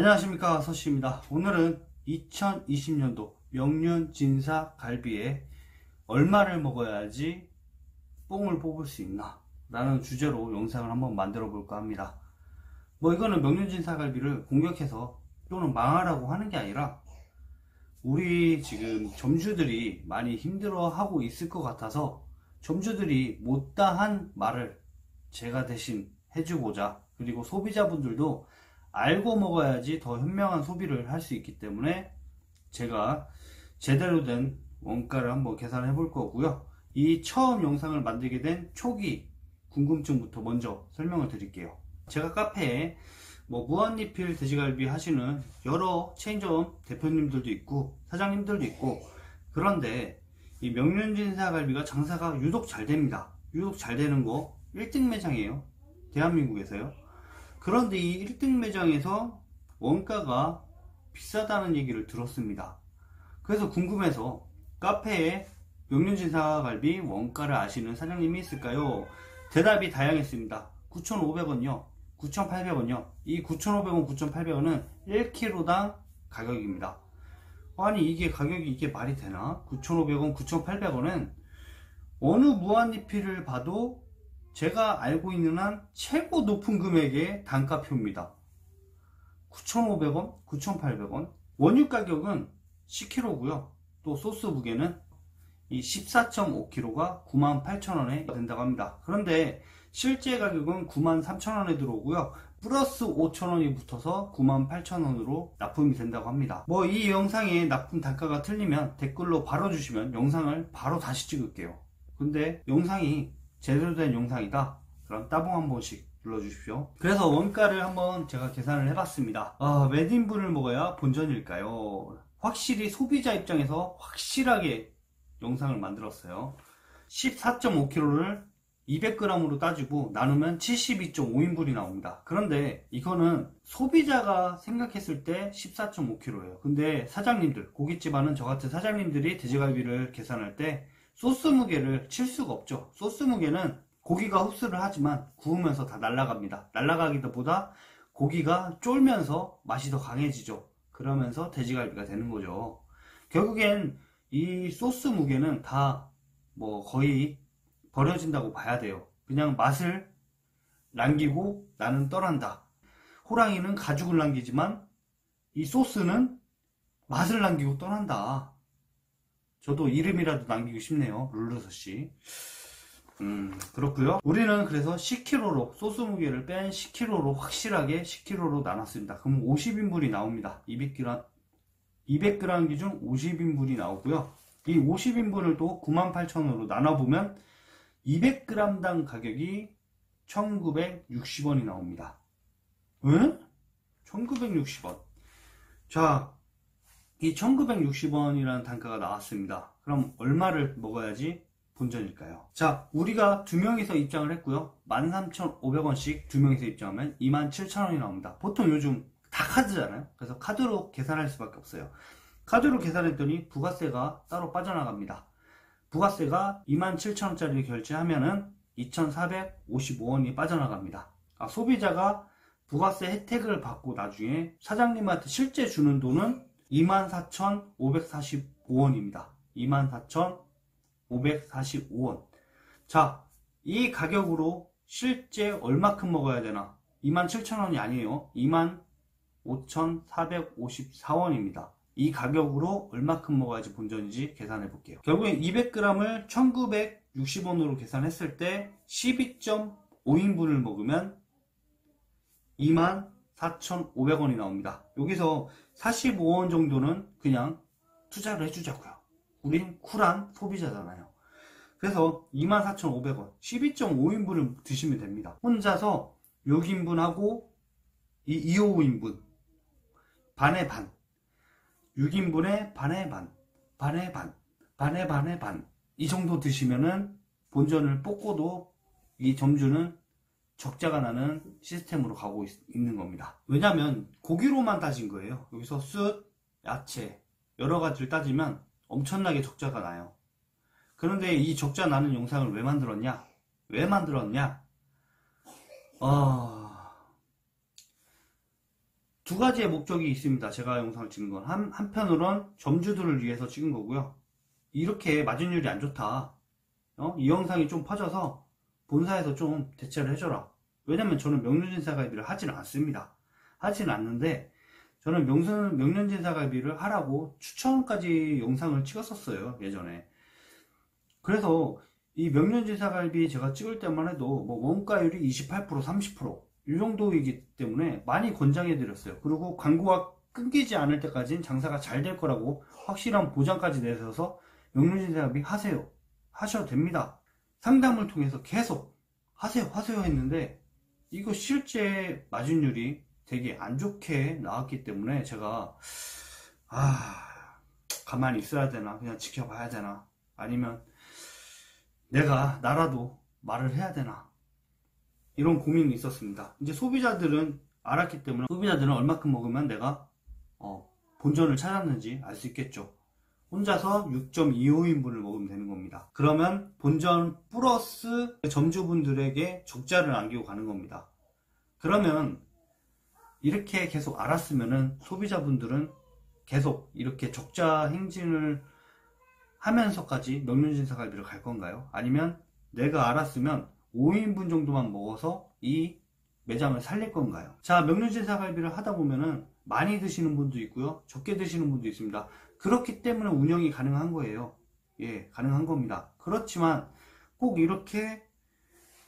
안녕하십니까, 서씨입니다. 오늘은 2020년도 명륜진사 갈비에 얼마를 먹어야지 뽕을 뽑을 수 있나 라는 주제로 영상을 한번 만들어 볼까 합니다. 이거는 명륜진사 갈비를 공격해서 또는 망하라고 하는 게 아니라 우리 지금 점주들이 많이 힘들어 하고 있을 것 같아서 점주들이 못다한 말을 제가 대신 해주고자, 그리고 소비자분들도 알고 먹어야지 더 현명한 소비를 할 수 있기 때문에 제가 제대로 된 원가를 한번 계산해 볼 거고요. 이 처음 영상을 만들게 된 초기 궁금증부터 먼저 설명을 드릴게요. 제가 카페에 무한리필 돼지갈비 하시는 여러 체인점 대표님들도 있고 사장님들도 있고, 그런데 이 명륜진사 갈비가 장사가 유독 잘 됩니다. 유독 잘 되는 거 1등 매장이에요, 대한민국에서요. 그런데 이 1등 매장에서 원가가 비싸다는 얘기를 들었습니다. 그래서 궁금해서 카페에 명륜진사 갈비 원가를 아시는 사장님이 있을까요? 대답이 다양했습니다. 9,500원요, 9,800원요. 이 9,500원, 9,800원은 1kg당 가격입니다. 아니, 이게 가격이 이게 말이 되나? 9,500원, 9,800원은 어느 무한리필을 봐도 제가 알고 있는 한 최고 높은 금액의 단가표입니다. 9,500원, 9,800원. 원유 가격은 10kg고요. 또 소스 무게는 이 14.5kg가 98,000원에 된다고 합니다. 그런데 실제 가격은 93,000원에 들어오고요. 플러스 5,000원이 붙어서 98,000원으로 납품이 된다고 합니다. 이 영상의 납품 단가가 틀리면 댓글로 바로 주시면 영상을 바로 다시 찍을게요. 근데 영상이 제대로 된 영상이다, 그럼 따봉 한 번씩 눌러주십시오. 그래서 원가를 한번 제가 계산을 해봤습니다. 몇 인분을 먹어야 본전일까요? 확실히 소비자 입장에서 확실하게 영상을 만들었어요. 14.5kg를 200g으로 따지고 나누면 72.5인분이 나옵니다. 그런데 이거는 소비자가 생각했을 때 14.5kg예요. 근데 사장님들, 고깃집 하는 저같은 사장님들이 돼지갈비를 계산할 때 소스 무게를 칠 수가 없죠. 소스 무게는 고기가 흡수를 하지만 구우면서 다 날아갑니다. 날아가기보다 고기가 쫄면서 맛이 더 강해지죠. 그러면서 돼지갈비가 되는 거죠. 결국엔 이 소스 무게는 다 거의 버려진다고 봐야 돼요. 그냥 맛을 남기고 나는 떠난다. 호랑이는 가죽을 남기지만 이 소스는 맛을 남기고 떠난다. 저도 이름이라도 남기고 싶네요, 룰루서씨. 그렇고요. 우리는 그래서 10kg로, 소스 무게를 뺀 10kg로 확실하게 10kg로 나눴습니다. 그럼 50인분이 나옵니다. 200g 기준 50인분이 나오고요. 이 50인분을 또 98,000원으로 나눠보면 200g당 가격이 1,960원이 나옵니다. 응? 1,960원. 자, 이 1,960원이라는 단가가 나왔습니다. 그럼 얼마를 먹어야지 본전일까요? 자, 우리가 2명이서 입장을 했고요. 13,500원씩 2명이서 입장하면 27,000원이 나옵니다. 보통 요즘 다 카드잖아요. 그래서 카드로 계산할 수밖에 없어요. 카드로 계산했더니 부가세가 따로 빠져나갑니다. 부가세가 27,000원짜리 결제하면은 2,455원이 빠져나갑니다. 소비자가 부가세 혜택을 받고 나중에 사장님한테 실제 주는 돈은 24,545원입니다. 24,545원. 자, 이 가격으로 실제 얼마큼 먹어야 되나? 27,000원이 아니에요. 25,454원입니다. 이 가격으로 얼마큼 먹어야지 본전인지 계산해 볼게요. 결국엔 200g을 1,960원으로 계산했을 때 12.5인분을 먹으면 24,500원이 나옵니다. 여기서 45원 정도는 그냥 투자를 해주자고요. 우린 쿨한 소비자잖아요. 그래서 24,500원, 12.5인분을 드시면 됩니다. 혼자서 6인분하고 이 255인분 반의 반, 6인분에 반의 반, 반의 반, 반의 반의 반, 이 정도 드시면은 본전을 뽑고도 이 점주는 적자가 나는 시스템으로 가고 있는 겁니다. 왜냐면 고기로만 따진 거예요. 여기서 숯, 야채 여러 가지를 따지면 엄청나게 적자가 나요. 그런데 이 적자 나는 영상을 왜 만들었냐? 두 가지의 목적이 있습니다. 제가 영상을 찍은 건 한편으론 점주들을 위해서 찍은 거고요. 이렇게 마진율이 안 좋다, 이 영상이 좀 퍼져서 본사에서 좀 대체를 해줘라. 왜냐면 저는 명륜진사갈비를 하지는 않습니다. 하지는 않는데 저는 명륜진사갈비를 하라고 추천까지 영상을 찍었었어요, 예전에. 그래서 이 명륜진사갈비 제가 찍을 때만 해도 뭐 원가율이 28%, 30%이 정도이기 때문에 많이 권장해 드렸어요. 그리고 광고가 끊기지 않을 때까지는 장사가 잘 될 거라고 확실한 보장까지 내셔서 명륜진사갈비 하세요, 하셔도 됩니다. 상담을 통해서 계속 하세요 했는데 이거 실제 마진율이 되게 안 좋게 나왔기 때문에 제가 가만히 있어야 되나, 그냥 지켜봐야 되나, 아니면 나라도 말을 해야 되나, 이런 고민이 있었습니다. 이제 소비자들은 알았기 때문에 소비자들은 얼마큼 먹으면 내가 본전을 찾았는지 알 수 있겠죠. 혼자서 6.25인분을 먹으면 되는 겁니다. 그러면 본전 플러스 점주분들에게 적자를 남기고 가는 겁니다. 그러면 이렇게 계속 알았으면은 소비자분들은 계속 이렇게 적자 행진을 하면서까지 명륜진사갈비를 갈 건가요? 아니면 내가 알았으면 5인분 정도만 먹어서 이 매장을 살릴 건가요? 자, 명륜진사갈비를 하다 보면은 많이 드시는 분도 있고요, 적게 드시는 분도 있습니다. 그렇기 때문에 운영이 가능한 거예요. 예, 가능한 겁니다. 그렇지만 꼭 이렇게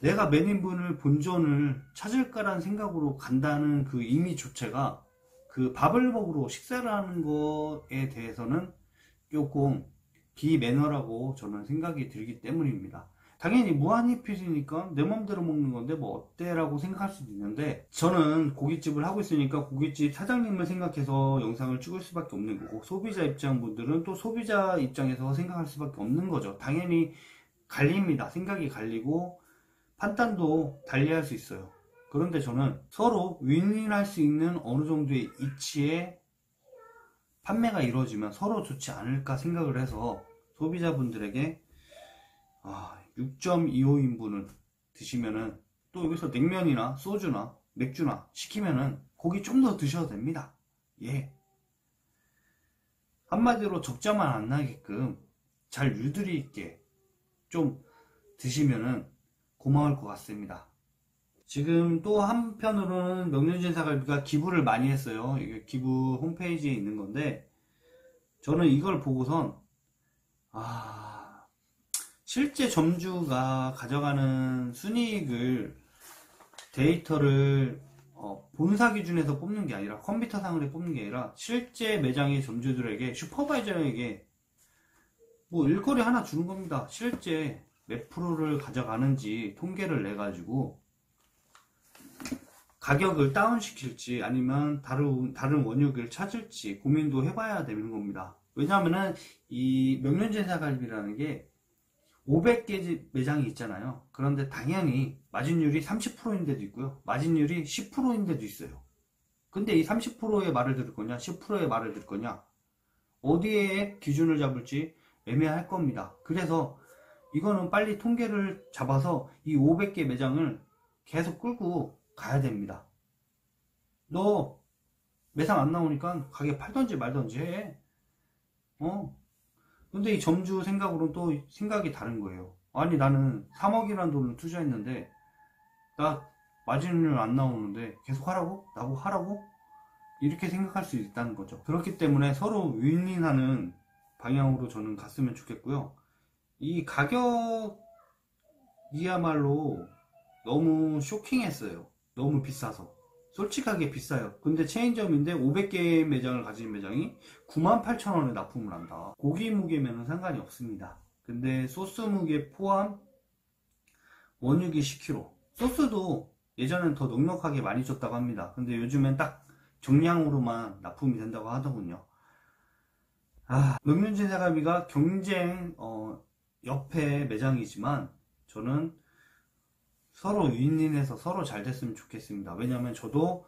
내가 몇 인분을 본전을 찾을까라는 생각으로 간다는 그 의미 자체가, 그 밥을 먹으러 식사를 하는 거에 대해서는 조금 비매너라고 저는 생각이 들기 때문입니다. 당연히 무한리필이니까 내 맘대로 먹는 건데 뭐 어때 라고 생각할 수도 있는데, 저는 고깃집을 하고 있으니까 고깃집 사장님을 생각해서 영상을 찍을 수밖에 없는 거고, 소비자 입장분들은 또 소비자 입장에서 생각할 수밖에 없는 거죠. 당연히 갈립니다. 생각이 갈리고 판단도 달리할 수 있어요. 그런데 저는 서로 윈윈할 수 있는 어느 정도의 이치에 판매가 이루어지면 서로 좋지 않을까 생각을 해서 소비자분들에게 6.25인분을 드시면은, 또 여기서 냉면이나 소주나 맥주나 시키면은 고기 좀 더 드셔도 됩니다. 예. 한마디로 적자만 안 나게끔 잘 유두리 있게 좀 드시면은 고마울 것 같습니다. 지금 또 한편으로는 명륜진사갈비가 기부를 많이 했어요. 이게 기부 홈페이지에 있는 건데, 저는 이걸 보고선 실제 점주가 가져가는 순이익을, 데이터를 본사 기준에서 뽑는 게 아니라, 컴퓨터상으로 뽑는 게 아니라 실제 매장의 점주들에게, 슈퍼바이저에게 뭐 일거리 하나 주는 겁니다. 실제 몇 프로를 가져가는지 통계를 내 가지고 가격을 다운시킬지 아니면 다른 원육을 찾을지 고민도 해봐야 되는 겁니다. 왜냐하면은 이 명륜진사갈비라는 게 500개 매장이 있잖아요. 그런데 당연히 마진율이 30%인데도 있고요, 마진율이 10%인데도 있어요. 근데 이 30%의 말을 들을 거냐, 10%의 말을 들을 거냐, 어디에 기준을 잡을지 애매할 겁니다. 그래서 이거는 빨리 통계를 잡아서 이 500개 매장을 계속 끌고 가야 됩니다. 너 매상 안 나오니까 가게 팔던지 말던지 해. 근데 이 점주 생각으로는 또 생각이 다른 거예요. 아니, 나는 3억이라는 돈을 투자했는데 나 마진율 안 나오는데 계속 하라고? 나보고 하라고? 이렇게 생각할 수 있다는 거죠. 그렇기 때문에 서로 윈윈하는 방향으로 저는 갔으면 좋겠고요. 이 가격이야말로 너무 쇼킹했어요. 너무 비싸서. 솔직하게 비싸요. 근데 체인점인데 500개 매장을 가진 매장이 98,000원에 납품을 한다. 고기 무게면 상관이 없습니다. 근데 소스 무게 포함 원육이 10kg. 소스도 예전엔 더 넉넉하게 많이 줬다고 합니다. 근데 요즘엔 딱 정량으로만 납품이 된다고 하더군요. 명륜진사갈비가 경쟁 옆에 매장이지만 저는 서로 윈윈해서 서로 잘 됐으면 좋겠습니다. 왜냐면 저도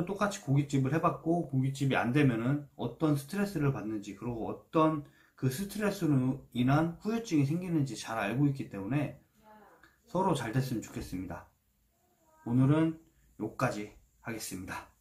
똑같이 고깃집을 해봤고, 고깃집이 안 되면은 어떤 스트레스를 받는지, 그리고 어떤 그 스트레스로 인한 후유증이 생기는지 잘 알고 있기 때문에 서로 잘 됐으면 좋겠습니다. 오늘은 여기까지 하겠습니다.